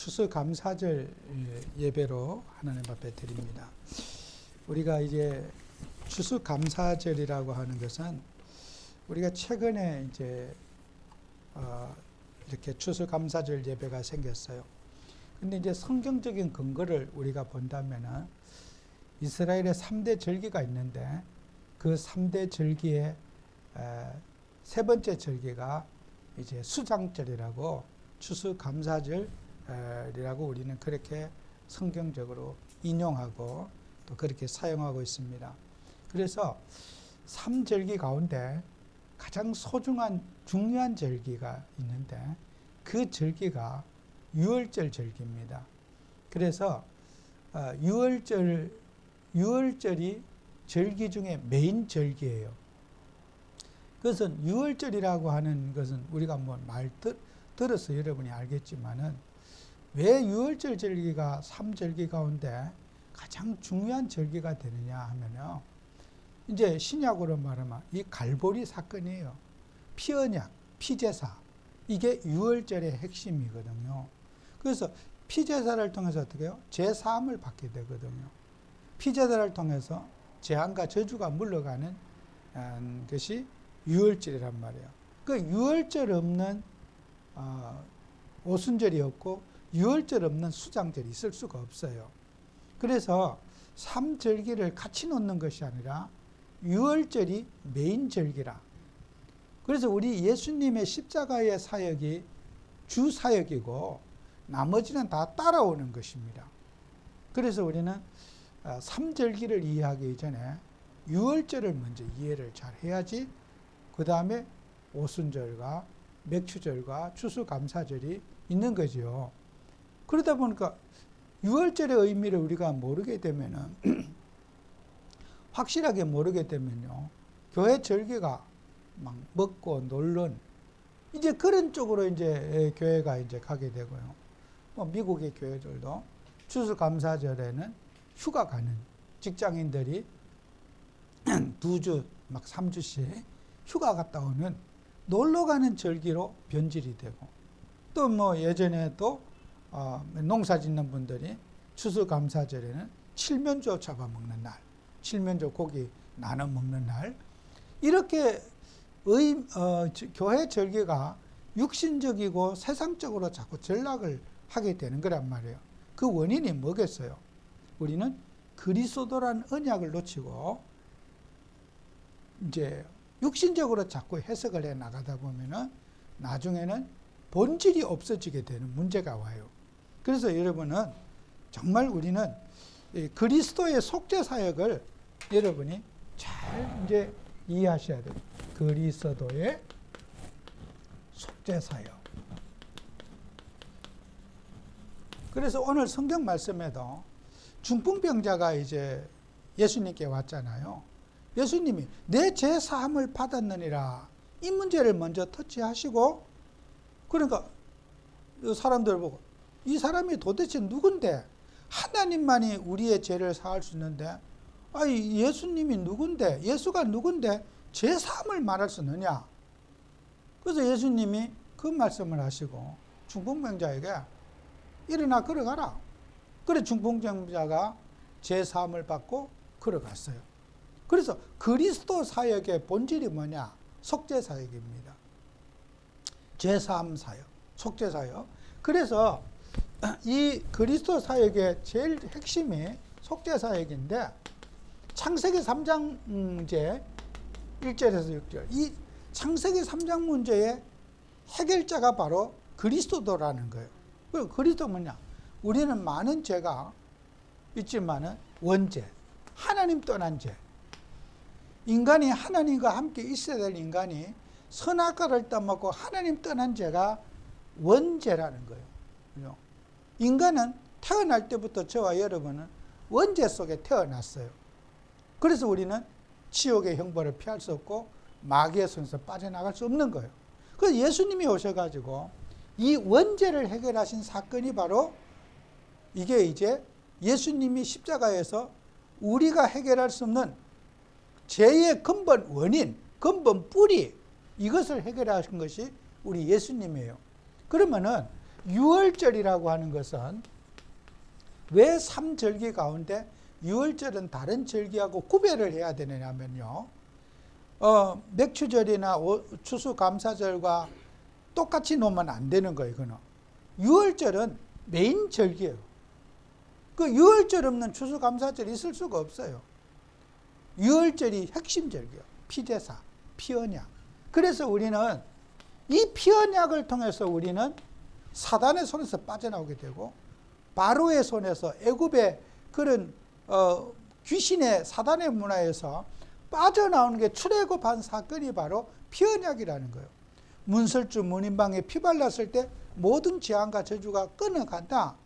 추수감사절 예배로 하나님 앞에 드립니다. 우리가 이제 추수감사절이라고 하는 것은 우리가 최근에 이제 이렇게 추수감사절 예배가 생겼어요. 근데 이제 성경적인 근거를 우리가 본다면은 이스라엘의 3대 절기가 있는데 그 3대 절기의 세 번째 절기가 이제 수장절이라고 추수감사절이라고 우리는 그렇게 성경적으로 인용하고 또 그렇게 사용하고 있습니다. 그래서 3절기 가운데 가장 소중한 중요한 절기가 있는데 그 절기가 유월절 절기입니다. 그래서 유월절이 절기 중에 메인 절기예요. 그것은 유월절이라고 하는 것은 우리가 들어서 여러분이 알겠지만은 왜 유월절 절기가 3절기 가운데 가장 중요한 절기가 되느냐 하면요. 이제 신약으로 말하면 이 갈보리 사건이에요. 피언약, 피제사. 이게 유월절의 핵심이거든요. 그래서 피제사를 통해서 어떻게 해요? 제사함을 받게 되거든요. 피제사를 통해서 재앙과 저주가 물러가는 것이 유월절이란 말이에요. 그 유월절 없는 오순절이 없고 유월절 없는 수장절이 있을 수가 없어요. 그래서 3절기를 같이 놓는 것이 아니라 유월절이 메인 절기라. 그래서 우리 예수님의 십자가의 사역이 주 사역이고 나머지는 다 따라오는 것입니다. 그래서 우리는 3절기를 이해하기 전에 유월절을 먼저 이해를 잘 해야지 그 다음에 오순절과 맥추절과 추수감사절이 있는 거죠. 그러다 보니까 유월절의 의미를 우리가 모르게 되면은 확실하게 모르게 되면요. 교회 절기가 막 먹고 놀는 이제 그런 쪽으로 이제 교회가 이제 가게 되고요. 미국의 교회들도 추수감사절에는 휴가 가는 직장인들이 2주 막 3주씩 휴가 갔다 오는 놀러 가는 절기로 변질이 되고 또 예전에 또 농사 짓는 분들이 추수감사절에는 칠면조 잡아먹는 날, 칠면조 고기 나눠 먹는 날 이렇게 교회 절기가 육신적이고 세상적으로 자꾸 전락을 하게 되는 거란 말이에요. 그 원인이 뭐겠어요? 우리는 그리스도라는 언약을 놓치고 이제 육신적으로 자꾸 해석을 해 나가다 보면은 나중에는 본질이 없어지게 되는 문제가 와요. 그래서 여러분은 정말 우리는 그리스도의 속죄 사역을 여러분이 잘 이제 이해하셔야 돼요. 그리스도의 속죄 사역. 그래서 오늘 성경 말씀에도 중풍병자가 이제 예수님께 왔잖아요. 예수님이 내 죄 사함을 받았느니라 이 문제를 먼저 터치하시고 그러니까 사람들 보고 이 사람이 도대체 누군데 하나님만이 우리의 죄를 사할 수 있는데 예수님이 누군데 예수가 누군데 죄 사함을 말할 수 있느냐. 그래서 예수님이 그 말씀을 하시고 중풍병자에게 일어나 걸어가라. 그래 중풍병자가 죄 사함을 받고 걸어갔어요. 그래서 그리스도 사역의 본질이 뭐냐? 속죄 사역입니다. 죄 사함 사역, 속죄 사역. 그래서 이 그리스도 사역의 제일 핵심이 속죄 사역인데 창세기 3장 문제 1절에서 6절 이 창세기 3장 문제의 해결자가 바로 그리스도라는 거예요. 그리고 그리스도 뭐냐? 우리는 많은 죄가 있지만은 원죄, 하나님 떠난 죄. 인간이 하나님과 함께 있어야 될 인간이 선악과를 따먹고 하나님 떠난 죄가 원죄라는 거예요. 인간은 태어날 때부터 저와 여러분은 원죄 속에 태어났어요. 그래서 우리는 지옥의 형벌을 피할 수 없고 마귀의 손에서 빠져나갈 수 없는 거예요. 그래서 예수님이 오셔가지고 이 원죄를 해결하신 사건이 바로 이게 이제 예수님이 십자가에서 우리가 해결할 수 없는 죄의 근본 원인, 근본 뿌리 이것을 해결하신 것이 우리 예수님이에요. 그러면은 유월절이라고 하는 것은 왜 3절기 가운데 유월절은 다른 절기하고 구별을 해야 되느냐면요. 맥추절이나 추수감사절과 똑같이 놓으면 안 되는 거예요. 이거는. 유월절은 메인 절기예요. 그 유월절 없는 추수감사절이 있을 수가 없어요. 유월절이 핵심 절기예요. 피제사, 피언약. 그래서 우리는 이 피언약을 통해서 우리는 사단의 손에서 빠져나오게 되고 바로의 손에서 애굽의 그런 귀신의 사단의 문화에서 빠져나오는 게 출애굽한 사건이 바로 피언약이라는 거예요. 문설주 문인방에 피 발랐을 때 모든 재앙과 저주가 끊어간다.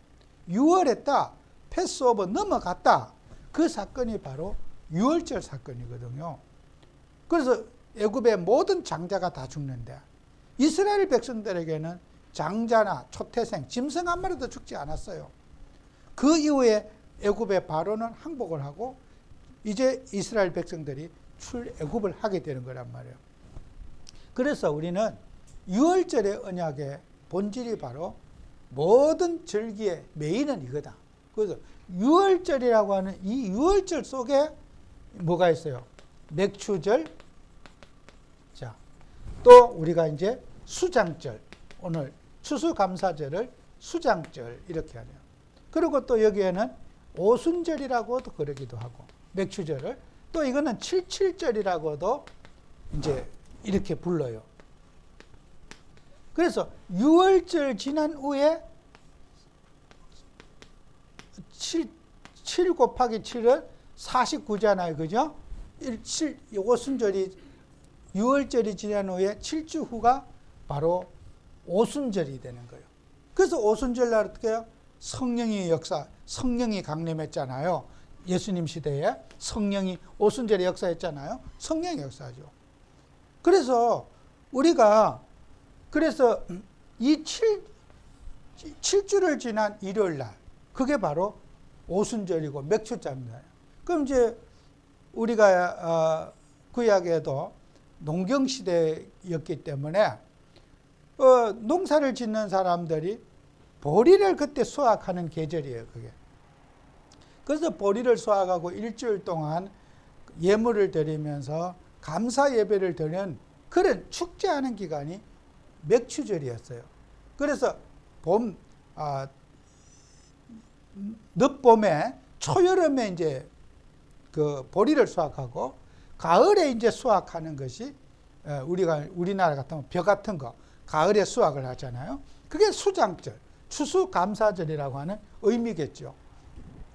유월했다. 패스오버 넘어갔다. 그 사건이 바로 유월절 사건이거든요. 그래서 애굽의 모든 장자가 다 죽는데 이스라엘 백성들에게는 장자나 초태생, 짐승 한 마리도 죽지 않았어요. 그 이후에 애굽의 바로는 항복을 하고 이제 이스라엘 백성들이 출애굽을 하게 되는 거란 말이에요. 그래서 우리는 유월절의 언약의 본질이 바로 모든 절기의 메인은 이거다. 그래서 유월절이라고 하는 이 유월절 속에 뭐가 있어요? 맥추절. 자, 또 우리가 이제 수장절, 오늘 추수감사절을 수장절 이렇게 하네요. 그리고 또 여기에는 오순절이라고도 그러기도 하고, 맥추절을 또 이거는 칠칠절이라고도 이제 이렇게 불러요. 그래서 6월절 지난 후에 7 곱하기 7은 49잖아요. 그죠? 오순절이 6월절이 지난 후에 7주 후가 바로 오순절이 되는 거예요. 그래서 오순절날 어떻게 해요? 성령의 역사, 성령이 강림했잖아요. 예수님 시대에 성령이 오순절에 역사했잖아요. 성령의 역사죠. 그래서 우리가 이 7주를 지난 일요일 날 그게 바로 오순절이고 맥추자입니다. 그럼 이제 우리가 구약에도 농경시대였기 때문에 농사를 짓는 사람들이 보리를 그때 수확하는 계절이에요. 그게. 그래서 보리를 수확하고 일주일 동안 예물을 드리면서 감사 예배를 드리는 그런 축제하는 기간이 맥추절이었어요. 그래서 늦봄에 초여름에 이제 그 보리를 수확하고 가을에 이제 수확하는 것이 우리나라 같으면 벼 같은 거 가을에 수확을 하잖아요. 그게 수장절, 추수감사절이라고 하는 의미겠죠.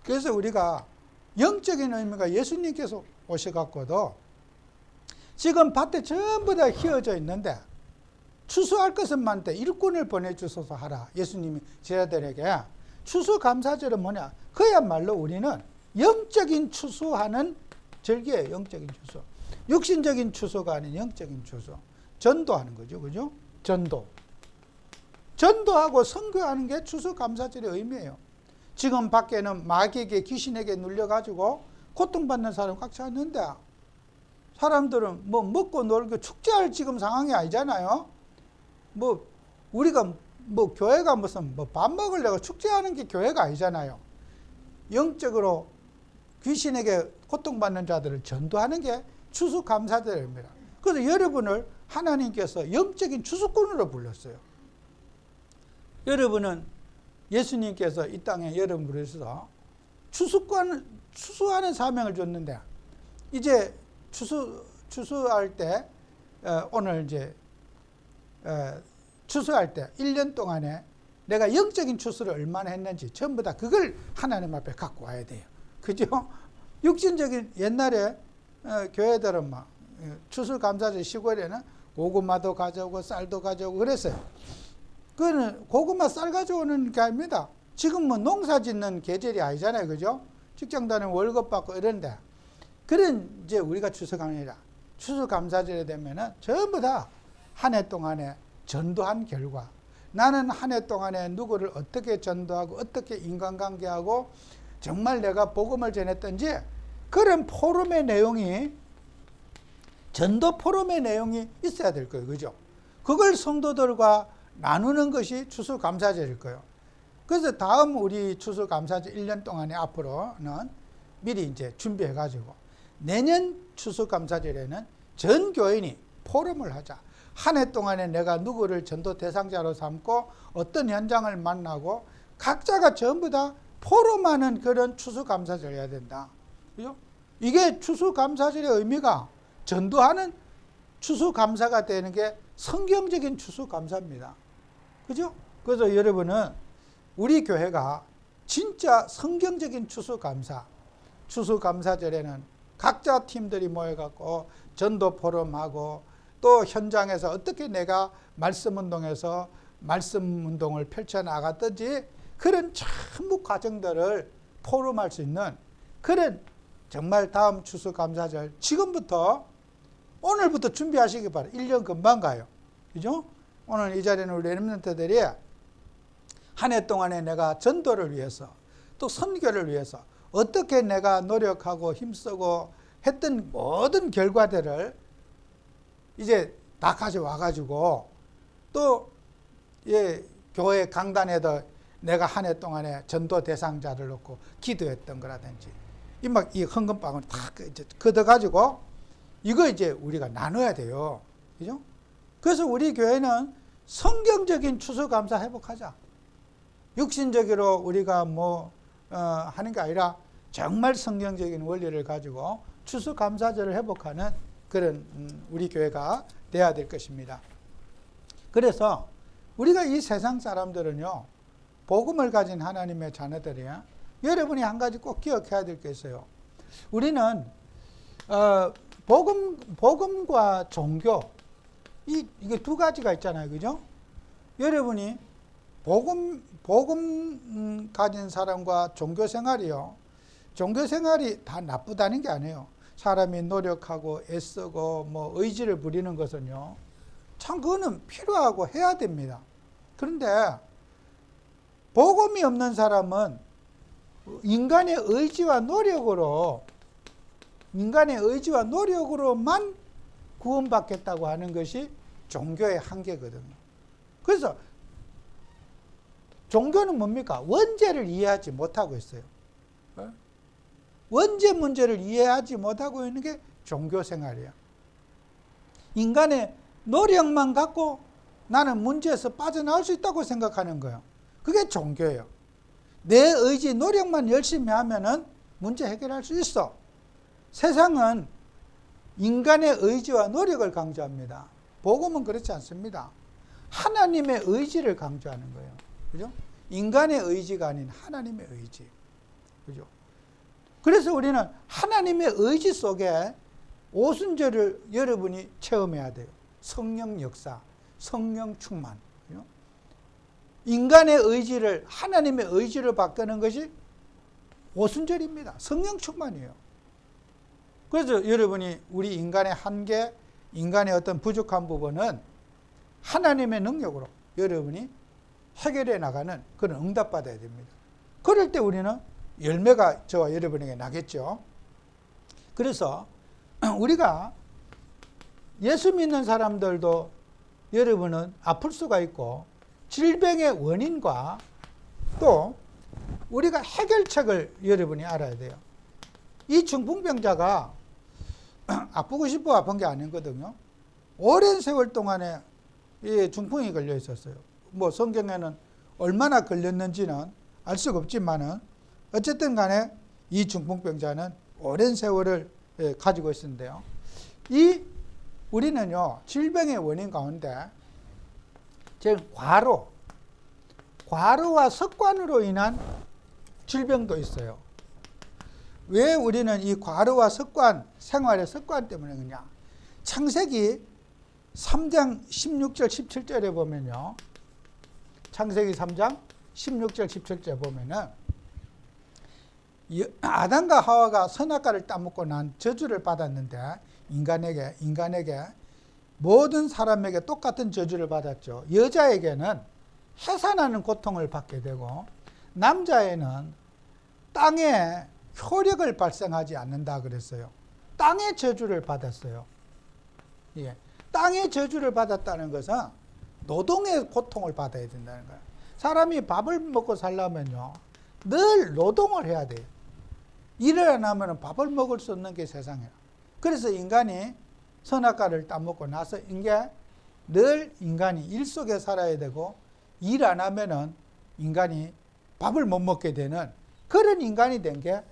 그래서 우리가 영적인 의미가 예수님께서 오셔갖고도 지금 밭에 전부 다 휘어져 있는데 추수할 것은 많은데 일꾼을 보내주소서 하라. 예수님이 제자들에게. 추수감사절은 뭐냐? 그야말로 우리는 영적인 추수하는 절기예요. 영적인 추수. 육신적인 추수가 아닌 영적인 추수. 전도하는 거죠. 그죠? 전도하고 선교하는 게 추수감사절의 의미예요. 지금 밖에는 마귀에게 귀신에게 눌려가지고 고통받는 사람 꽉 찼는데 사람들은 뭐 먹고 놀고 축제할 지금 상황이 아니잖아요. 우리가 교회가 무슨 밥 먹으려고 축제하는 게 교회가 아니잖아요. 영적으로 귀신에게 고통받는 자들을 전도하는 게 추수감사절입니다. 그래서 여러분을 하나님께서 영적인 추수꾼으로 불렀어요. 여러분은 예수님께서 이 땅에 여러분을 위해서 추수하는 사명을 줬는데 이제 추수할 때 오늘 이제 추수할 때 1년 동안에 내가 영적인 추수를 얼마나 했는지 전부 다 그걸 하나님 앞에 갖고 와야 돼요. 그죠? 육신적인 옛날에 교회들은 막 추수감사절 시골에는 고구마도 가져오고 쌀도 가져오고 그랬어요. 그거는 고구마 쌀 가져오는 게 아닙니다. 지금 뭐 농사 짓는 계절이 아니잖아요. 그죠? 직장 다니면 월급 받고 이런데 그런 이제 우리가 추수감사절이라 추수감사절에 되면은 전부 다 한 해 동안에 전도한 결과 나는 한 해 동안에 누구를 어떻게 전도하고 어떻게 인간관계하고 정말 내가 복음을 전했던지 그런 포럼의 내용이 전도 포럼의 내용이 있어야 될 거예요. 그죠? 그걸 성도들과 나누는 것이 추수감사절일 거예요. 그래서 다음 우리 추수감사절 1년 동안에 앞으로는 미리 이제 준비해가지고 내년 추수감사절에는 전 교인이 포럼을 하자. 한 해 동안에 내가 누구를 전도 대상자로 삼고 어떤 현장을 만나고 각자가 전부 다 포럼하는 그런 추수감사절 해야 된다. 그죠? 이게 추수감사절의 의미가 전도하는 추수감사가 되는 게 성경적인 추수감사입니다. 그죠? 그래서 여러분은 우리 교회가 진짜 성경적인 추수감사절에는 각자 팀들이 모여갖고 전도 포럼하고 또 현장에서 어떻게 내가 말씀 운동에서 말씀 운동을 펼쳐나갔든지 그런 전부 과정들을 포럼할 수 있는 그런 정말 다음 추수감사절 지금부터 오늘부터 준비하시기 바랍니다. 1년 금방 가요. 그죠? 오늘 이 자리는 우리 렘넌트들이 한 해 동안에 내가 전도를 위해서 또 선교를 위해서 어떻게 내가 노력하고 힘쓰고 했던 모든 결과들을 이제 다 가져와가지고 또 교회 강단에도 내가 한 해 동안에 전도 대상자를 놓고 기도했던 거라든지 이 헌금방을 다 이제 걷어가지고 이거 이제 우리가 나눠야 돼요. 그죠? 그래서 우리 교회는 성경적인 추수감사 회복하자. 육신적으로 우리가 하는 게 아니라 정말 성경적인 원리를 가지고 추수감사절을 회복하는 그런 우리 교회가 돼야 될 것입니다. 그래서 우리가 이 세상 사람들은요, 복음을 가진 하나님의 자녀들이야. 여러분이 한 가지 꼭 기억해야 될 게 있어요. 우리는 복음과 종교 이게 두 가지가 있잖아요, 그죠? 여러분이 복음 가진 사람과 종교 생활이요. 종교 생활이 다 나쁘다는 게 아니에요. 사람이 노력하고 애쓰고 의지를 부리는 것은요, 참 그거는 필요하고 해야 됩니다. 그런데 복음이 없는 사람은 인간의 의지와 노력으로만 구원받겠다고 하는 것이 종교의 한계거든요. 그래서 종교는 뭡니까? 원죄를 이해하지 못하고 있어요. 원죄 문제를 이해하지 못하고 있는 게 종교 생활이에요. 인간의 노력만 갖고 나는 문제에서 빠져나올 수 있다고 생각하는 거예요. 그게 종교예요. 내 의지, 노력만 열심히 하면은 문제 해결할 수 있어. 세상은 인간의 의지와 노력을 강조합니다. 복음은 그렇지 않습니다. 하나님의 의지를 강조하는 거예요. 그죠? 인간의 의지가 아닌 하나님의 의지. 그죠? 그래서 우리는 하나님의 의지 속에 오순절을 여러분이 체험해야 돼요. 성령 역사, 성령 충만. 그죠? 인간의 의지를 하나님의 의지로 바꾸는 것이 오순절입니다. 성령 충만이에요. 그래서 여러분이 우리 인간의 한계, 인간의 어떤 부족한 부분은 하나님의 능력으로 여러분이 해결해 나가는 그런 응답받아야 됩니다. 그럴 때 우리는 열매가 저와 여러분에게 나겠죠. 그래서 우리가 예수 믿는 사람들도 여러분은 아플 수가 있고 질병의 원인과 또 우리가 해결책을 여러분이 알아야 돼요. 이 중풍병자가 아프고 싶어 아픈 게 아니거든요. 오랜 세월 동안에 이 중풍이 걸려 있었어요. 성경에는 얼마나 걸렸는지는 알 수가 없지만은 어쨌든 간에 이 중풍병자는 오랜 세월을 가지고 있었는데요. 우리는요, 질병의 원인 가운데 즉 과로와 습관으로 인한 질병도 있어요. 왜 우리는 이 과로와 습관, 생활의 습관 때문에 그러냐? 창세기 3장 16절 17절에 보면요. 창세기 3장 16절 17절에 보면은 아담과 하와가 선악과를 따먹고 난 저주를 받았는데 인간에게 모든 사람에게 똑같은 저주를 받았죠. 여자에게는 해산하는 고통을 받게 되고 남자에는 땅에 효력을 발생하지 않는다 그랬어요. 땅의 저주를 받았어요. 예. 땅의 저주를 받았다는 것은 노동의 고통을 받아야 된다는 거예요. 사람이 밥을 먹고 살려면요, 늘 노동을 해야 돼요. 일을 안 하면 밥을 먹을 수 없는 게 세상이에요. 그래서 인간이 선악과를 따먹고 나서 이게 늘 인간이 일 속에 살아야 되고, 일 안 하면은 인간이 밥을 못 먹게 되는 그런 인간이 된 게,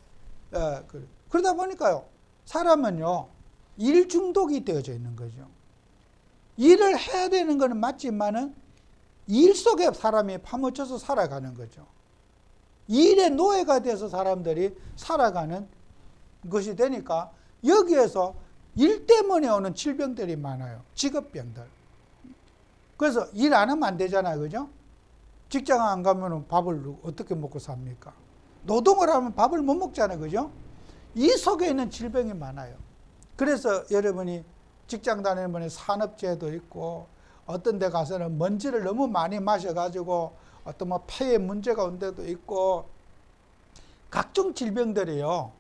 그러다 보니까요, 사람은요, 일 중독이 되어져 있는 거죠. 일을 해야 되는 것은 맞지만은 일 속에 사람이 파묻혀서 살아가는 거죠. 일의 노예가 돼서 사람들이 살아가는 것이 되니까 여기에서 일 때문에 오는 질병들이 많아요. 직업병들. 그래서 일 안 하면 안 되잖아요. 그죠? 직장 안 가면 밥을 어떻게 먹고 삽니까? 노동을 하면 밥을 못 먹잖아요. 그죠? 이 속에 있는 질병이 많아요. 그래서 여러분이 직장 다니는 산업재해도 있고, 어떤 데 가서는 먼지를 너무 많이 마셔가지고 어떤 뭐 폐에 문제가 온 데도 있고, 각종 질병들이요,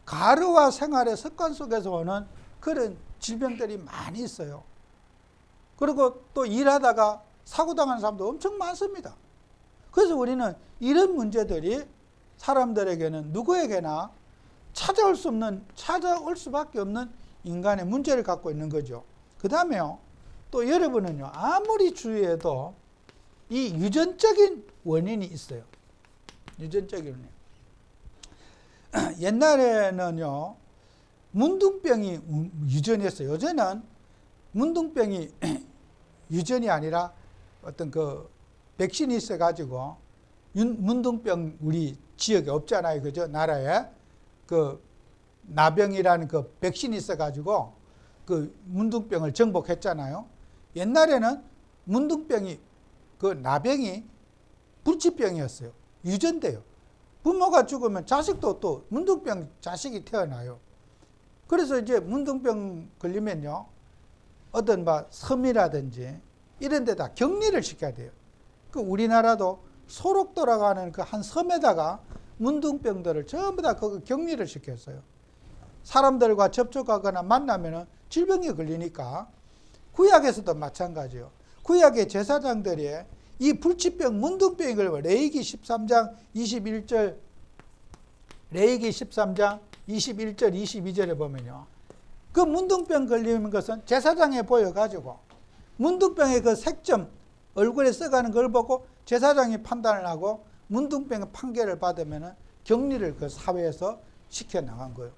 가르와 생활의 습관 속에서 오는 그런 질병들이 많이 있어요. 그리고 또 일하다가 사고당하는 사람도 엄청 많습니다. 그래서 우리는 이런 문제들이 사람들에게는 누구에게나 찾아올 수밖에 없는 인간의 문제를 갖고 있는 거죠. 그 다음에요, 또 여러분은요, 아무리 주의해도 이 유전적인 원인이 있어요. 유전적인 원인. 옛날에는요, 문둥병이 유전이었어요. 요새는 문둥병이 유전이 아니라 어떤 그 백신이 있어가지고, 문둥병 우리 지역에 없잖아요. 그죠? 나라에. 그 나병이라는 그 백신이 있어가지고 그 문둥병을 정복했잖아요. 옛날에는 문둥병이, 그 나병이 불치병이었어요. 유전돼요. 부모가 죽으면 자식도 또 문둥병 자식이 태어나요. 그래서 이제 문둥병 걸리면요, 어떤 섬이라든지 이런 데다 격리를 시켜야 돼요. 그 우리나라도 소록 돌아가는 그 한 섬에다가 문둥병들을 전부 다 거기 격리를 시켰어요. 사람들과 접촉하거나 만나면은 질병이 걸리니까. 구약에서도 마찬가지예요. 구약의 제사장들이 이 불치병 문둥병이 걸려 레위기 13장 21절, 레위기 13장 21절 22절에 보면요, 그 문둥병 걸리는 것은 제사장에 보여가지고 문둥병의 그 색점 얼굴에 써가는 걸 보고 제사장이 판단을 하고 문둥병의 판결을 받으면 격리를 그 사회에서 시켜나간 거예요.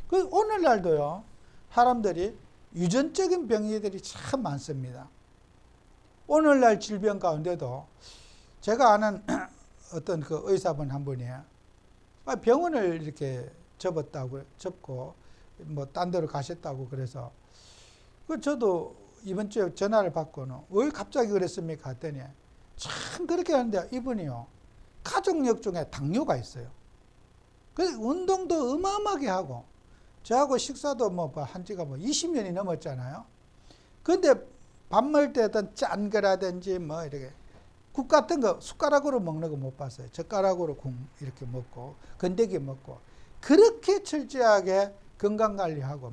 그 오늘날도요, 사람들이 유전적인 병이들이 참 많습니다. 오늘날 질병 가운데도 제가 아는 어떤 그 의사분 한 분이 병원을 이렇게 접고 뭐 딴 데로 가셨다고 그래서, 그 저도 이번 주에 전화를 받고는 왜 갑자기 그랬습니까 했더니, 참 그렇게 하는데 이분이요, 가족력 중에 당뇨가 있어요. 그래서 운동도 어마어마하게 하고, 저하고 식사도 한 지가 20년이 넘었잖아요. 근데 밥 먹을 때 어떤 짠 거라든지 이렇게 국 같은 거 숟가락으로 먹는 거 못 봤어요. 젓가락으로 국 이렇게 먹고, 건더기 먹고, 그렇게 철저하게 건강관리하고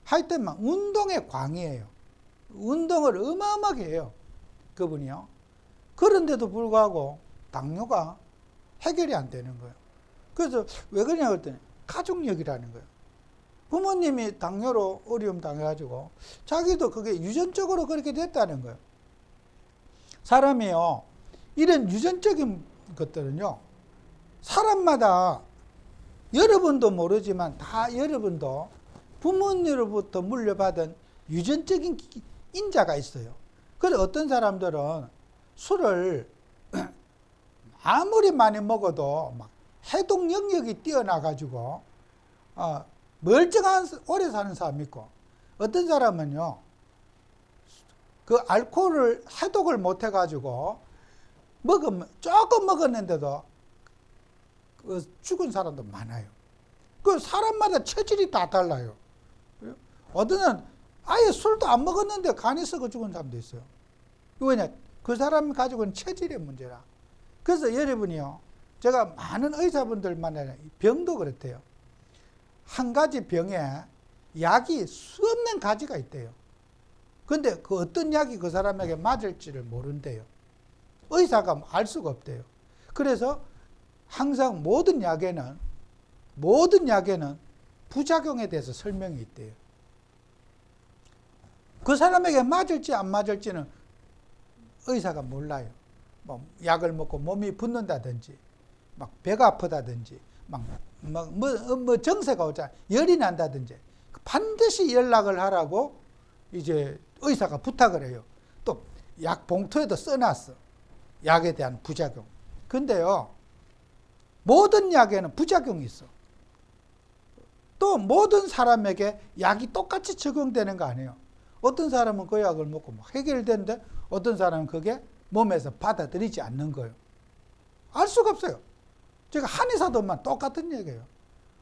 하여튼 운동의 광이에요. 운동을 어마어마하게 해요. 그분이요. 그런데도 불구하고 당뇨가 해결이 안 되는 거예요. 그래서 왜 그러냐 그랬더니 가족력이라는 거예요. 부모님이 당뇨로 어려움 당해가지고 자기도 그게 유전적으로 그렇게 됐다는 거예요. 사람이요, 이런 유전적인 것들은요, 사람마다 여러분도 모르지만 다 여러분도 부모님으로부터 물려받은 유전적인 인자가 있어요. 그래서 어떤 사람들은 술을 아무리 많이 먹어도 해독 영역이 뛰어나가지고 멀쩡한 오래 사는 사람이 있고, 어떤 사람은요, 그 알코올을 해독을 못 해가지고 조금 먹었는데도 죽은 사람도 많아요. 그 사람마다 체질이 다 달라요. 어떤 아예 술도 안 먹었는데 간이 썩어 죽은 사람도 있어요. 왜냐? 그 사람이 가지고 있는 체질의 문제라. 그래서 여러분이요, 제가 많은 의사분들 만나요. 병도 그렇대요. 한 가지 병에 약이 수없는 가지가 있대요. 근데 그 어떤 약이 그 사람에게 맞을지를 모른대요. 의사가 알 수가 없대요. 그래서 항상 모든 약에는 부작용에 대해서 설명이 있대요. 그 사람에게 맞을지 안 맞을지는 의사가 몰라요. 뭐 약을 먹고 몸이 붓는다든지, 막 배가 아프다든지, 뭐 정세가 오자 열이 난다든지 반드시 연락을 하라고 이제 의사가 부탁을 해요. 또 약 봉투에도 써놨어. 약에 대한 부작용. 근데요, 모든 약에는 부작용이 있어. 또 모든 사람에게 약이 똑같이 적용되는 거 아니에요. 어떤 사람은 그 약을 먹고 막 해결되는데 어떤 사람은 그게 몸에서 받아들이지 않는 거예요. 알 수가 없어요. 제가 한의사도만 똑같은 얘기예요.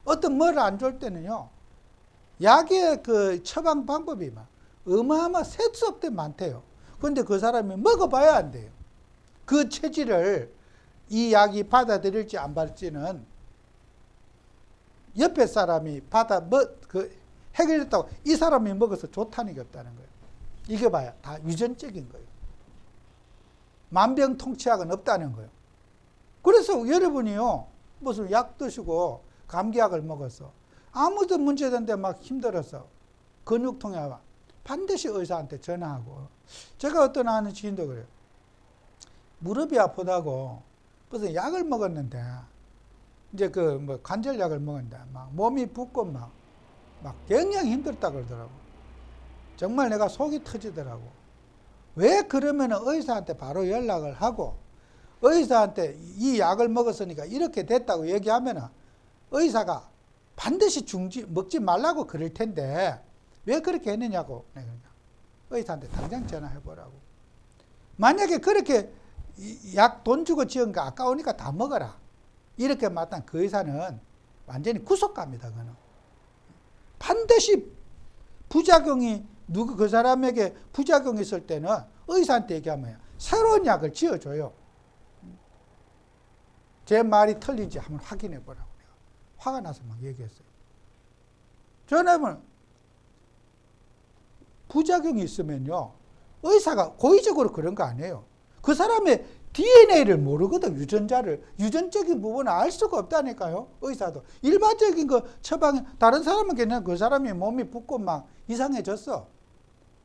어떤 뭐를 안 좋을 때는요, 약의 그 처방 방법이 막 어마어마 셀 수 없대 많대요. 그런데 그 사람이 먹어봐야 안 돼요. 그 체질을 이 약이 받아들일지 안 받을지는 옆에 사람이 해결했다고 이 사람이 먹어서 좋다는 게 없다는 거예요. 이게 봐야 다 유전적인 거예요. 만병통치약은 없다는 거예요. 그래서 여러분이요, 무슨 약 드시고 감기약을 먹어서 아무도 문제된데 막 힘들어서 근육통이 와 반드시 의사한테 전화하고. 제가 어떤 아는 지인도 그래요. 무릎이 아프다고 무슨 약을 먹었는데 이제 그 뭐 관절약을 먹었는데 막 몸이 붓고 막 굉장히 힘들다 그러더라고. 정말 내가 속이 터지더라고. 왜 그러면 의사한테 바로 연락을 하고 의사한테 이 약을 먹었으니까 이렇게 됐다고 얘기하면 의사가 반드시 먹지 말라고 그럴 텐데 왜 그렇게 했느냐고. 의사한테 당장 전화해보라고. 만약에 그렇게 약 돈 주고 지은 거 아까우니까 다 먹어라, 이렇게 말하면 그 의사는 완전히 구속갑니다. 그는 반드시 부작용이 그 사람에게 부작용이 있을 때는 의사한테 얘기하면 새로운 약을 지어줘요. 제 말이 틀린지 한번 확인해 보라고 내가 화가 나서 막 얘기했어요. 저는 부작용이 있으면요, 의사가 고의적으로 그런 거 아니에요. 그 사람의 DNA를 모르거든. 유전적인 부분을 알 수가 없다니까요. 의사도 일반적인 거 처방에 다른 사람은 그냥 그 사람이 몸이 붓고 막 이상해졌어.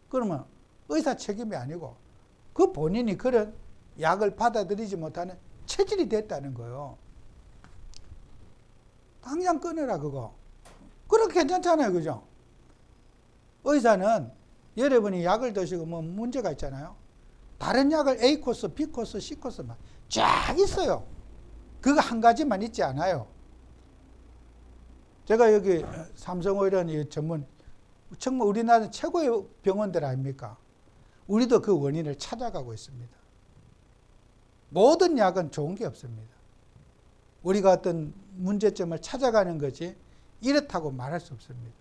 그러면 의사 책임이 아니고 그 본인이 그런 약을 받아들이지 못하는 체질이 됐다는 거예요. 당장 끊으라 그거. 그렇게 괜찮잖아요, 그죠? 의사는 여러분이 약을 드시고 뭐 문제가 있잖아요. 다른 약을 A 코스, B 코스, C 코스만 쫙 있어요. 그거 한 가지만 있지 않아요. 제가 여기 삼성의료원 전문, 정말 우리나라 최고의 병원들 아닙니까? 우리도 그 원인을 찾아가고 있습니다. 모든 약은 좋은 게 없습니다. 우리가 어떤 문제점을 찾아가는 거지 이렇다고 말할 수 없습니다.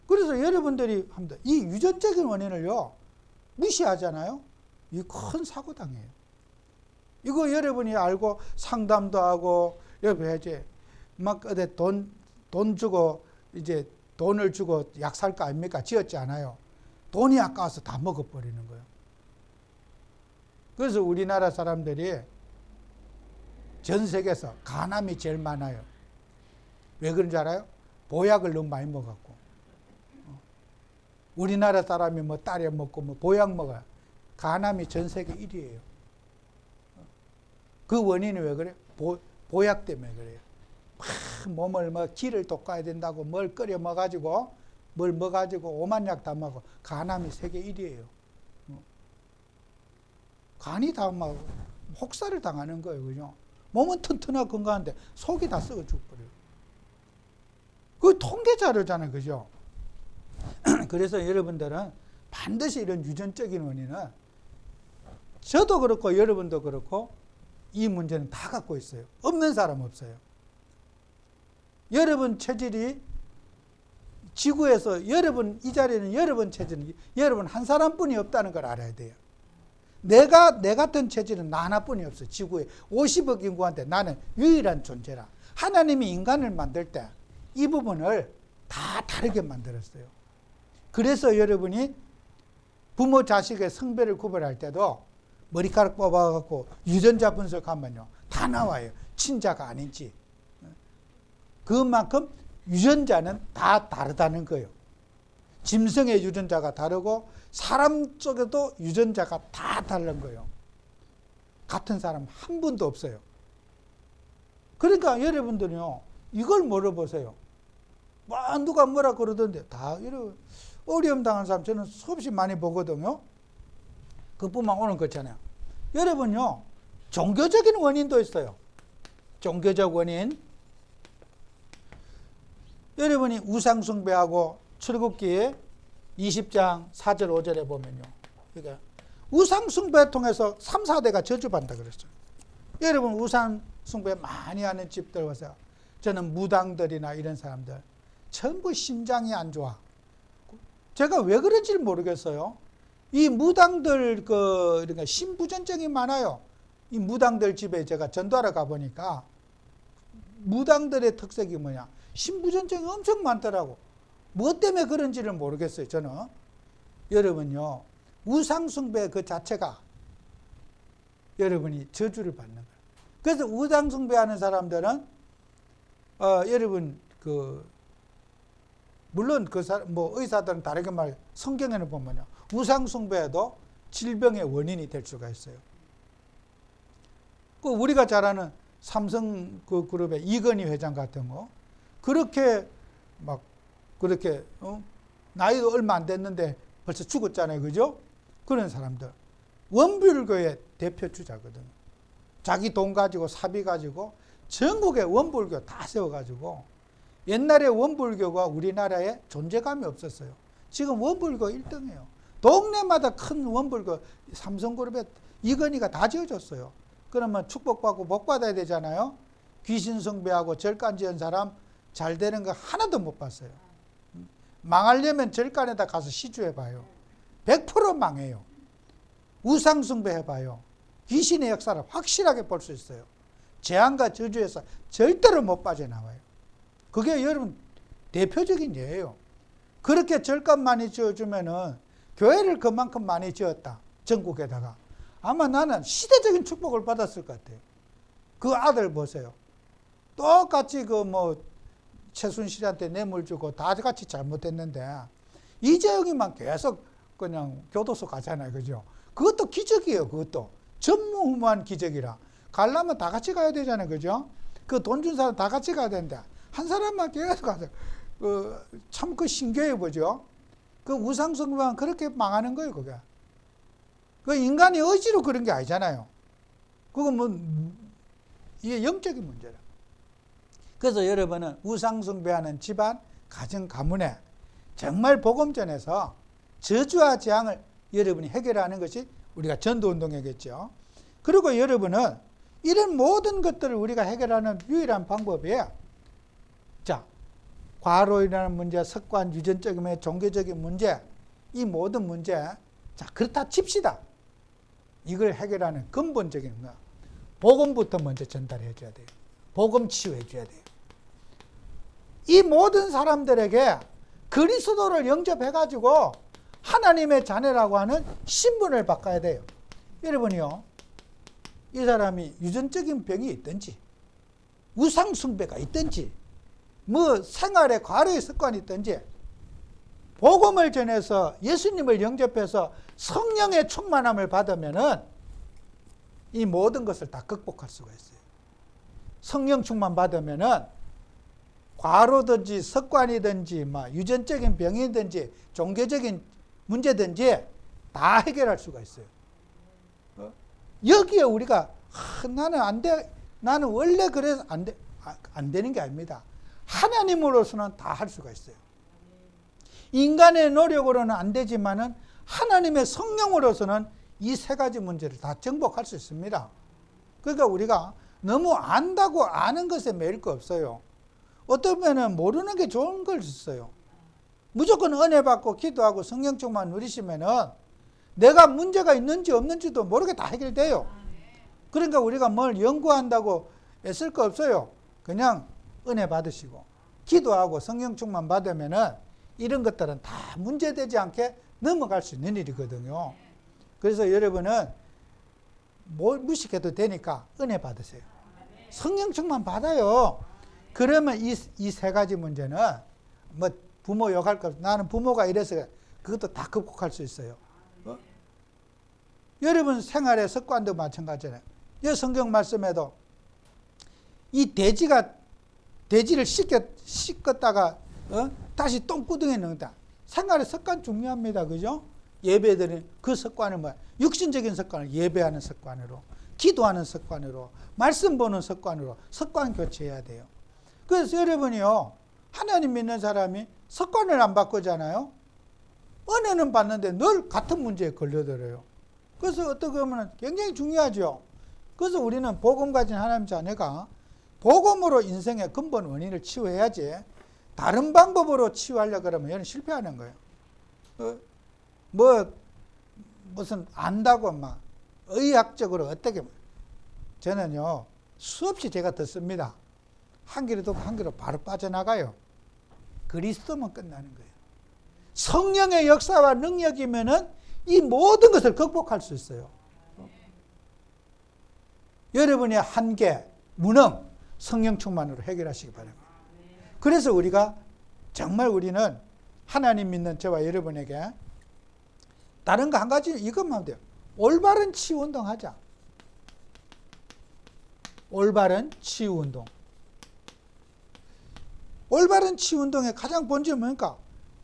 그래서 여러분들이 합니다. 이 유전적인 원인을요, 무시하잖아요. 이 큰 사고 당해요. 이거 여러분이 알고 상담도 하고 여러분 해야지. 막 어디 돈 주고 이제 돈을 주고 약 살 거 아닙니까? 지었지 않아요. 돈이 아까워서 다 먹어버리는 거예요. 그래서 우리나라 사람들이 전 세계에서 간암이 제일 많아요. 왜 그런지 알아요? 보약을 너무 많이 먹었고. 우리나라 사람이 뭐 딸에 먹고 뭐 보약 먹어요. 간암이 전 세계 1위예요. 그 원인이 왜 그래요? 보약 때문에 그래요. 막 몸을 뭐 기를 돋궈야 된다고 뭘 끓여 먹어가지고 뭘 먹어가지고 오만약 다 먹어. 간암이 세계 1위예요. 간이 다 막 혹사를 당하는 거예요, 그죠? 몸은 튼튼하고 건강한데 속이 다 썩어 죽어버려요. 그 통계 자료잖아요, 그죠? 그래서 여러분들은 반드시 이런 유전적인 원인은 저도 그렇고 여러분도 그렇고 이 문제는 다 갖고 있어요. 없는 사람 없어요. 여러분 체질이 지구에서 여러분 이 자리에는 여러분 체질은 여러분 한 사람뿐이 없다는 걸 알아야 돼요. 내 같은 체질은 나 하나뿐이 없어. 지구에 50억 인구한테 나는 유일한 존재라. 하나님이 인간을 만들 때 이 부분을 다 다르게 만들었어요. 그래서 여러분이 부모 자식의 성별을 구별할 때도 머리카락 뽑아갖고 유전자 분석하면요 다 나와요. 친자가 아닌지. 그만큼 유전자는 다 다르다는 거예요. 짐승의 유전자가 다르고 사람 쪽에도 유전자가 다 다른 거예요. 같은 사람 한 분도 없어요. 그러니까 여러분들요 이걸 물어보세요. 누가 뭐라 그러던데 다 이런 어려움 당한 사람 저는 수없이 많이 보거든요. 그뿐만 오늘 그렇잖아요. 여러분요 종교적인 원인도 있어요. 종교적 원인. 여러분이 우상숭배하고 출애굽기 20장 4절 5절에 보면요. 그러니까 우상숭배 통해서 3, 4대가 저주받는다 그랬어요. 여러분 우상숭배 많이 하는 집들 보세요. 저는 무당들이나 이런 사람들 전부 심장이 안 좋아. 제가 왜 그런지 모르겠어요. 이 무당들 그러니까 신부전증이 많아요. 이 무당들 집에 제가 전도하러 가보니까 무당들의 특색이 뭐냐? 신부전증이 엄청 많더라고. 뭐 때문에 그런지를 모르겠어요. 저는 여러분요 우상숭배 그 자체가 여러분이 저주를 받는 거예요. 그래서 우상숭배하는 사람들은 여러분 물론 뭐 의사들은 다르게 말 성경에는 보면요 우상숭배도 질병의 원인이 될 수가 있어요. 우리가 잘 아는 삼성 그 그룹의 이건희 회장 같은 거 그렇게 막 그렇게 나이도 얼마 안 됐는데 벌써 죽었잖아요, 그죠? 그런 사람들 원불교의 대표 주자거든요. 자기 돈 가지고 사비 가지고 전국에 원불교 다 세워가지고 옛날에 원불교가 우리나라에 존재감이 없었어요. 지금 원불교 1등이에요. 동네마다 큰 원불교 삼성그룹에 이건희가 다 지어줬어요. 그러면 축복받고 복 받아야 되잖아요. 귀신 숭배하고 절간 지은 사람 잘 되는 거 하나도 못 봤어요. 망하려면 절간에다 가서 시주해봐요. 100% 망해요. 우상 숭배해봐요. 귀신의 역사를 확실하게 볼 수 있어요. 재앙과 저주에서 절대로 못 빠져나와요. 그게 여러분 대표적인 예예요. 그렇게 절간 많이 지어주면은 교회를 그만큼 많이 지었다. 전국에다가. 아마 나는 시대적인 축복을 받았을 것 같아요. 그 아들 보세요. 똑같이 최순실한테 뇌물 주고 다 같이 잘못했는데 이재용이만 계속 그냥 교도소 가잖아요. 그죠? 그것도 기적이에요. 그것도. 전무후무한 기적이라. 가려면 다 같이 가야 되잖아요. 그죠? 그 돈 준 사람 다 같이 가야 되는데 한 사람만 계속 가서 참 신기해 보죠. 그 우상숭배만 그렇게 망하는 거예요. 그게. 그 인간의 의지로 그런 게 아니잖아요. 그건 이게 영적인 문제라. 그래서 여러분은 우상숭배하는 집안, 가정, 가문에 정말 복음 전에서 저주와 재앙을 여러분이 해결하는 것이 우리가 전도운동이겠죠. 그리고 여러분은 이런 모든 것들을 우리가 해결하는 유일한 방법이에요. 자, 과로로 인한 문제, 습관, 유전적인 문제, 종교적인 문제, 이 모든 문제, 자, 그렇다 칩시다. 이걸 해결하는 근본적인 거. 복음부터 먼저 전달해 줘야 돼요. 복음 치유해 줘야 돼요. 이 모든 사람들에게 그리스도를 영접해가지고 하나님의 자녀라고 하는 신분을 바꿔야 돼요. 여러분이요, 이 사람이 유전적인 병이 있든지, 우상숭배가 있든지, 생활에 과로의 습관이 있든지, 복음을 전해서 예수님을 영접해서 성령의 충만함을 받으면은 이 모든 것을 다 극복할 수가 있어요. 성령 충만 받으면은 과로든지 습관이든지 유전적인 병이든지 종교적인 문제든지 다 해결할 수가 있어요. 여기에 우리가 나는 안 돼. 나는 원래 그래서 안 되는 게 아닙니다. 하나님으로서는 다 할 수가 있어요. 인간의 노력으로는 안 되지만은 하나님의 성령으로서는 이 세 가지 문제를 다 정복할 수 있습니다. 그러니까 우리가 너무 안다고 아는 것에 매일 거 없어요. 어떠면은 모르는 게 좋은 걸 있어요. 무조건 은혜 받고 기도하고 성령 충만 누리시면은 내가 문제가 있는지 없는지도 모르게 다 해결돼요. 그러니까 우리가 뭘 연구한다고 애쓸 거 없어요. 그냥 은혜 받으시고 기도하고 성령 충만 받으면은 이런 것들은 다 문제되지 않게 넘어갈 수 있는 일이거든요. 그래서 여러분은 뭘 무식해도 되니까 은혜 받으세요. 성령 충만 받아요. 그러면 이 세 가지 문제는 뭐 부모 욕할 거 없어. 나는 부모가 이래서 그것도 다 극복할 수 있어요. 여러분 생활의 습관도 마찬가지잖아요. 이 성경 말씀에도 이 돼지를 씻었다가 다시 똥구덩이에 넣는다. 생활의 습관 중요합니다. 그죠? 예배드리는 그 습관을 뭐야? 육신적인 습관을 예배하는 습관으로, 기도하는 습관으로, 말씀 보는 습관으로 습관 교체해야 돼요. 그래서 여러분이요, 하나님 믿는 사람이 습관을 안 바꾸잖아요. 은혜는 받는데 늘 같은 문제에 걸려들어요. 그래서 어떻게 보면 굉장히 중요하죠. 그래서 우리는 복음 가진 하나님 자녀가 복음으로 인생의 근본 원인을 치유해야지 다른 방법으로 치유하려고 그러면 얘는 실패하는 거예요. 무슨 안다고 막 의학적으로 어떻게, 저는요 수없이 제가 듣습니다. 한 길을 듣고 한 길로 바로 빠져나가요. 그리스도만 끝나는 거예요. 성령의 역사와 능력이면은 이 모든 것을 극복할 수 있어요. 여러분의 한계, 무능, 성령 충만으로 해결하시기 바랍니다. 그래서 우리가 정말 우리는 하나님 믿는 저와 여러분에게 다른 거 한 가지 이것만 하면 돼요. 올바른 치유 운동 하자. 올바른 치유 운동. 올바른 치유 운동의 가장 본질은 뭡니까?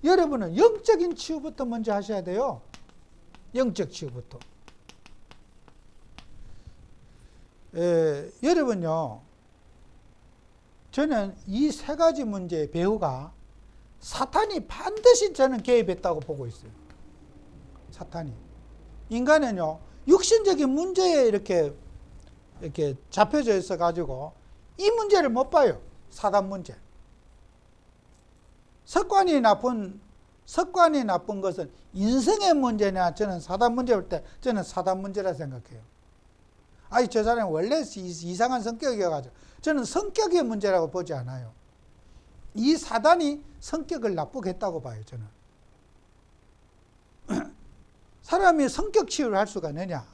여러분은 영적인 치유부터 먼저 하셔야 돼요. 영적 치유부터. 여러분요, 저는 이 세 가지 문제의 배후가 사탄이 반드시 저는 개입했다고 보고 있어요. 사탄이. 인간은요, 육신적인 문제에 이렇게 잡혀져 있어가지고 이 문제를 못 봐요. 사단 문제. 습관이 나쁜 것은 인생의 문제냐, 저는 사단 문제 볼 때 저는 사단 문제라 생각해요. 아니, 저 사람이 원래 이상한 성격이어가지고 저는 성격의 문제라고 보지 않아요. 이 사단이 성격을 나쁘게 했다고 봐요, 저는. 사람이 성격 치유를 할 수가 있느냐?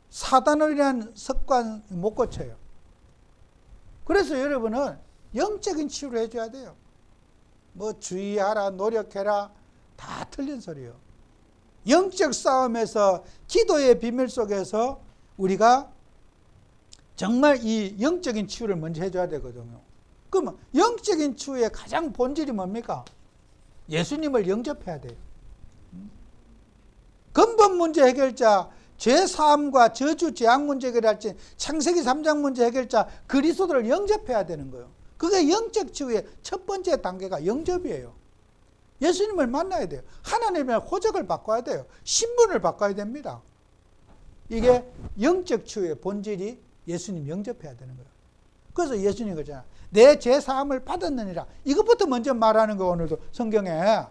사단을 위한 습관 못 고쳐요. 그래서 여러분은 영적인 치유를 해줘야 돼요. 뭐 주의하라, 노력해라, 다 틀린 소리예요. 영적 싸움에서 기도의 비밀 속에서 우리가 정말 이 영적인 치유를 먼저 해줘야 되거든요. 그러면 영적인 치유의 가장 본질이 뭡니까? 예수님을 영접해야 돼요. 근본 문제 해결자, 죄사함과 저주 재앙 문제 해결할지 창세기 3장 문제 해결자 그리스도를 영접해야 되는 거예요. 그게 영적 치유의 첫 번째 단계가 영접이에요. 예수님을 만나야 돼요. 하나님의 호적을 바꿔야 돼요. 신분을 바꿔야 됩니다. 이게 영적 치유의 본질이 예수님 영접해야 되는 거예요. 그래서 예수님 그러잖아요. 내 죄사함을 받았느니라. 이것부터 먼저 말하는 거 오늘도 성경에.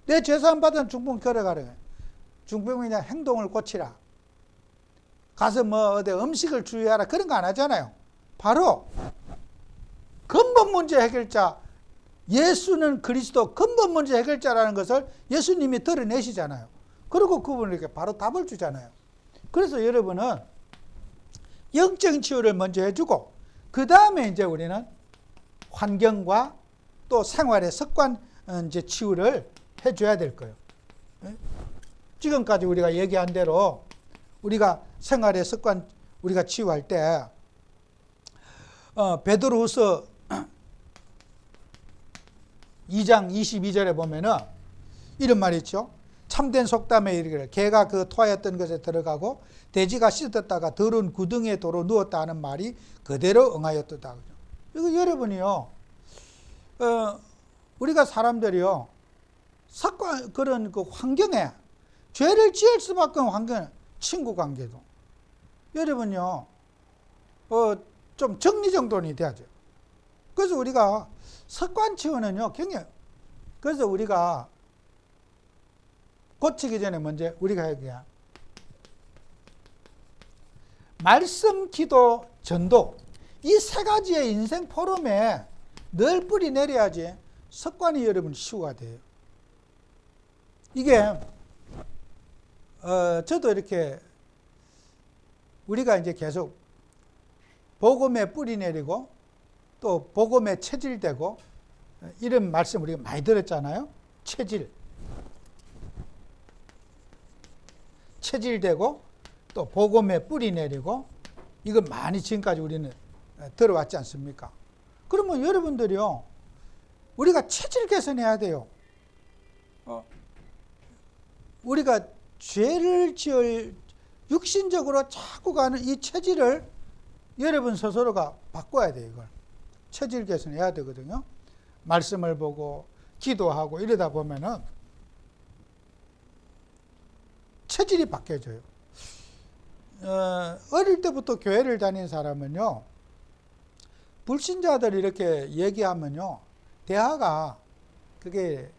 내 죄사함 받은 중풍 걸어가라. 중풍이냐 행동을 고치라. 가서 뭐 어디 음식을 주의하라. 그런 거 안 하잖아요. 바로 근본 문제 해결자, 예수는 그리스도 근본 문제 해결자라는 것을 예수님이 드러내시잖아요. 그리고 그분에게 바로 답을 주잖아요. 그래서 여러분은 영적인 치유를 먼저 해주고 그 다음에 이제 우리는 환경과 또 생활의 습관 이제 치유를 해줘야 될 거예요. 지금까지 우리가 얘기한 대로 우리가 생활의 습관 우리가 치유할 때 베드로후서 2장 22절에 보면은 이런 말이 있죠. 참된 속담에 이르기를 개가 그 토하였던 것에 들어가고 돼지가 씻었다가 더러운 구덩이에 도로 누웠다 하는 말이 그대로 응하였도다. 이거 여러분이요, 우리가 사람들이요, 습관 그런 그 환경에 죄를 지을 수밖에 없는 환경에 친구 관계도 여러분요, 좀 정리정돈이 돼야죠. 그래서 우리가 습관 치유는요, 굉장히, 그래서 우리가 고치기 전에 먼저 우리가 해야 말씀, 기도, 전도 이 세 가지의 인생 포럼에 늘 뿌리 내려야지 습관이 여러분 시우가 돼요. 이게 저도 이렇게 우리가 이제 계속 복음에 뿌리 내리고 또 복음에 체질되고 이런 말씀 우리가 많이 들었잖아요. 체질되고 또 복음에 뿌리 내리고 이거 많이 지금까지 우리는 들어왔지 않습니까? 그러면 여러분들이요, 우리가 체질 개선해야 돼요. 우리가 죄를 지을 육신적으로 자꾸 가는 이 체질을 여러분 스스로가 바꿔야 돼요. 이걸 체질 개선해야 되거든요. 말씀을 보고 기도하고 이러다 보면은 체질이 바뀌어져요. 어릴 때부터 교회를 다닌 사람은요, 불신자들 이렇게 얘기하면요, 대화가 그게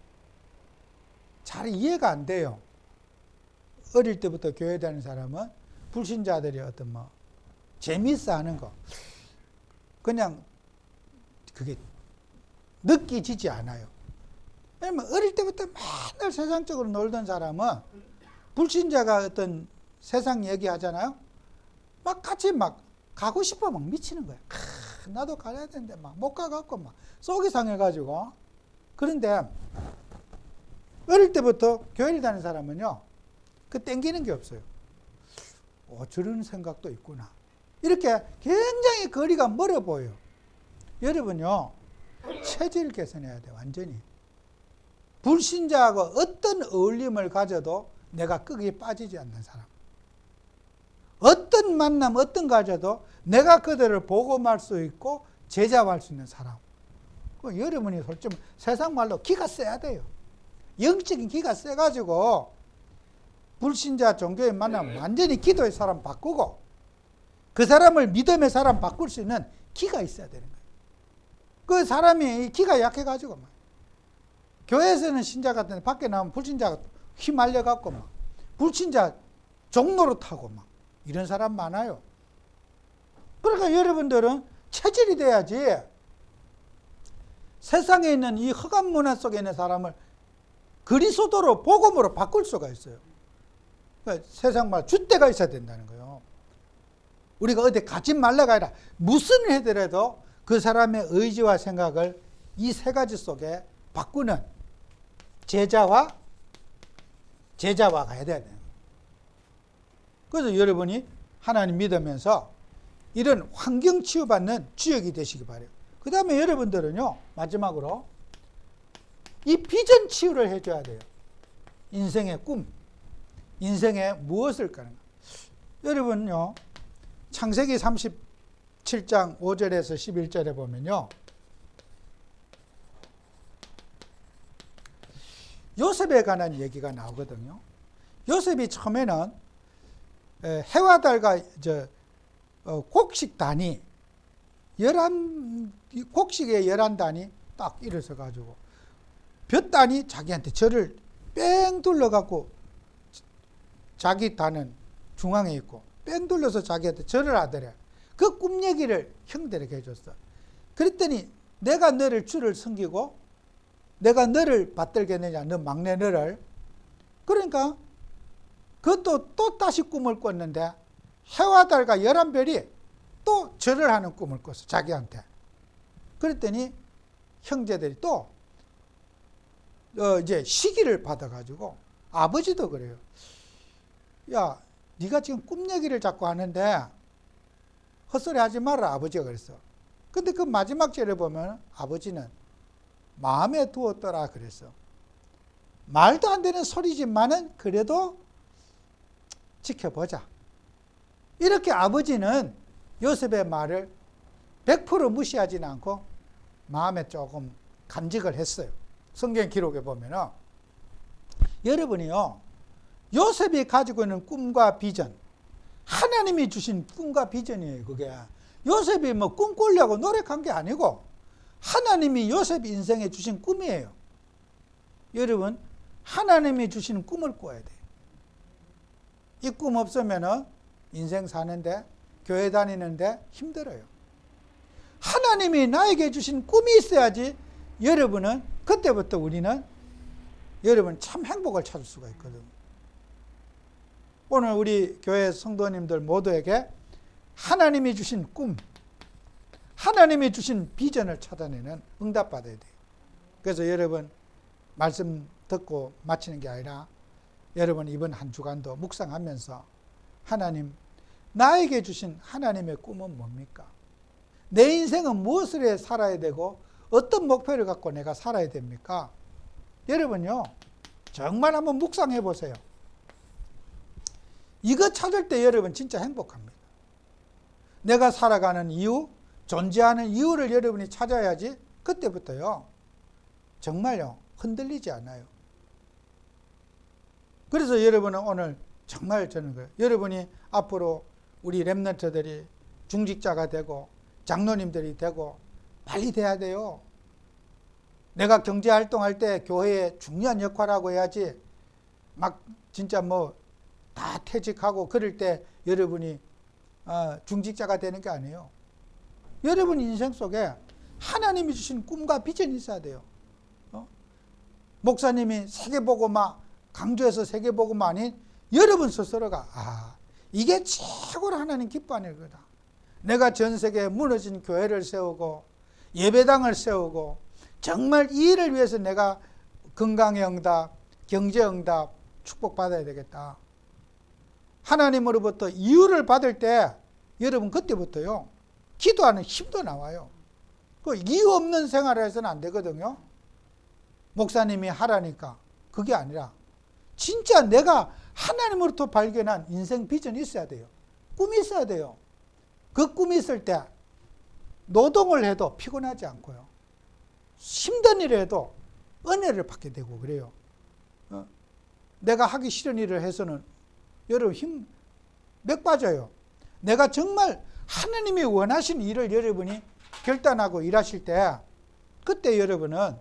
잘 이해가 안 돼요. 어릴 때부터 교회 다니는 사람은 불신자들이 어떤 재미있어 하는 거, 그냥 그게 느끼지지 않아요. 왜냐면 어릴 때부터 맨날 세상적으로 놀던 사람은 불신자가 어떤 세상 얘기하잖아요. 막 같이 막 가고 싶어 막 미치는 거야. 나도 가야 되는데 막 못 가갖고 막 속이 상해가지고. 그런데 어릴 때부터 교회를 다니는 사람은요, 그 땡기는 게 없어요. 저런 생각도 있구나. 이렇게 굉장히 거리가 멀어 보여요. 여러분요, 체질 개선해야 돼요. 완전히. 불신자하고 어떤 어울림을 가져도 내가 거기에 빠지지 않는 사람. 어떤 만남, 어떤 가져도 내가 그들을 복음할 수 있고 제자할 수 있는 사람. 여러분이 솔직히 세상 말로 기가 세야 돼요. 영적인 기가 세가지고 불신자 종교에 만나면 완전히 기도의 사람 바꾸고 그 사람을 믿음의 사람 바꿀 수 있는 기가 있어야 되는 거예요. 그 사람이 기가 약해가지고 막 교회에서는 신자 같은데 밖에 나오면 불신자가 휘말려갖고 막 불신자 종로로 타고 막 이런 사람 많아요. 그러니까 여러분들은 체질이 돼야지 세상에 있는 이 흑암 문화 속에 있는 사람을 그리스도로 복음으로 바꿀 수가 있어요. 그러니까 세상 말 줏대가 있어야 된다는 거예요. 우리가 어디 가지 말라가 아니라 무슨 해더라도 그 사람의 의지와 생각을 이 세 가지 속에 바꾸는 제자화가 해야 돼요. 그래서 여러분이 하나님 믿으면서 이런 환경 치유받는 주역이 되시기 바라요. 그 다음에 여러분들은요, 마지막으로 이 비전 치유를 해줘야 돼요. 인생의 꿈, 인생의 무엇을 까는 가. 여러분요, 창세기 37장 5절에서 11절에 보면요, 요셉에 관한 얘기가 나오거든요. 요셉이 처음에는 해와 달과 곡식 단위, 곡식의 11단이 딱 일어서 가지고 몇 단이 자기한테 절을 뺑 둘러갖고 자기 단은 중앙에 있고 뺑 둘러서 자기한테 절을 하더래. 그 꿈 얘기를 형들에게 해줬어. 그랬더니 내가 너를 주를 섬기고 내가 너를 받들겠느냐, 너 막내 너를. 그러니까 그것도 또 다시 꿈을 꿨는데 해와 달과 11별이 또 절을 하는 꿈을 꿨어, 자기한테. 그랬더니 형제들이 또 이제 시기를 받아가지고 아버지도 그래요. 야, 네가 지금 꿈 얘기를 자꾸 하는데 헛소리 하지 마라, 아버지가 그랬어. 근데 그 마지막 절에 보면 아버지는 마음에 두었더라 그랬어. 말도 안 되는 소리지만은 그래도 지켜보자. 이렇게 아버지는 요셉의 말을 100% 무시하지는 않고 마음에 조금 간직을 했어요. 성경 기록에 보면은 여러분이요, 요셉이 가지고 있는 꿈과 비전, 하나님이 주신 꿈과 비전이에요. 그게 요셉이 뭐 꿈 꾸려고 노력한 게 아니고 하나님이 요셉 인생에 주신 꿈이에요. 여러분, 하나님이 주신 꿈을 꿔야 돼요. 이 꿈 없으면은 인생 사는데, 교회 다니는데 힘들어요. 하나님이 나에게 주신 꿈이 있어야지 여러분은 그때부터 우리는 여러분 참 행복을 찾을 수가 있거든. 오늘 우리 교회 성도님들 모두에게 하나님이 주신 꿈, 하나님이 주신 비전을 찾아내는 응답받아야 돼요. 그래서 여러분 말씀 듣고 마치는 게 아니라 여러분 이번 한 주간도 묵상하면서 하나님, 나에게 주신 하나님의 꿈은 뭡니까? 내 인생은 무엇을 해 살아야 되고 어떤 목표를 갖고 내가 살아야 됩니까? 여러분요, 정말 한번 묵상해 보세요. 이거 찾을 때 여러분 진짜 행복합니다. 내가 살아가는 이유, 존재하는 이유를 여러분이 찾아야지 그때부터요, 정말요, 흔들리지 않아요. 그래서 여러분은 오늘 정말 저는 그래요. 여러분이 앞으로 우리 렘넌트들이 중직자가 되고 장로님들이 되고 빨리 돼야 돼요. 내가 경제활동할 때 교회에 중요한 역할하고 해야지 막 진짜 뭐 다 퇴직하고 그럴 때 여러분이 중직자가 되는 게 아니에요. 여러분 인생 속에 하나님이 주신 꿈과 비전이 있어야 돼요. 목사님이 세계복음화 강조해서 세계복음화 아닌 여러분 스스로가 이게 최고로 하나님 기뻐하는 거다. 내가 전 세계에 무너진 교회를 세우고 예배당을 세우고 정말 이 일을 위해서 내가 건강의 응답, 경제 응답 축복받아야 되겠다. 하나님으로부터 이유를 받을 때 여러분 그때부터요, 기도하는 힘도 나와요. 그 이유 없는 생활을 해서는 안 되거든요. 목사님이 하라니까 그게 아니라 진짜 내가 하나님으로부터 발견한 인생 비전이 있어야 돼요. 꿈이 있어야 돼요. 그 꿈이 있을 때 노동을 해도 피곤하지 않고요, 힘든 일을 해도 은혜를 받게 되고 그래요. 내가 하기 싫은 일을 해서는 여러분 힘 몇 빠져요. 내가 정말 하나님이 원하시는 일을 여러분이 결단하고 일하실 때 그때 여러분은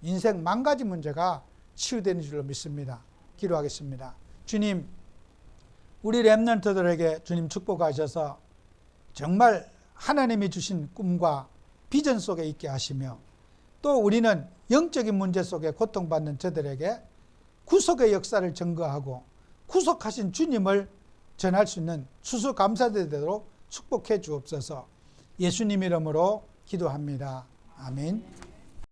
인생 만 가지 문제가 치유되는 줄로 믿습니다. 기도하겠습니다. 주님, 우리 렘넌트들에게 주님 축복하셔서 정말 하나님이 주신 꿈과 비전 속에 있게 하시며 또 우리는 영적인 문제 속에 고통받는 저들에게 구속의 역사를 증거하고 구속하신 주님을 전할 수 있는 추수감사되도록 축복해 주옵소서. 예수님 이름으로 기도합니다. 아멘.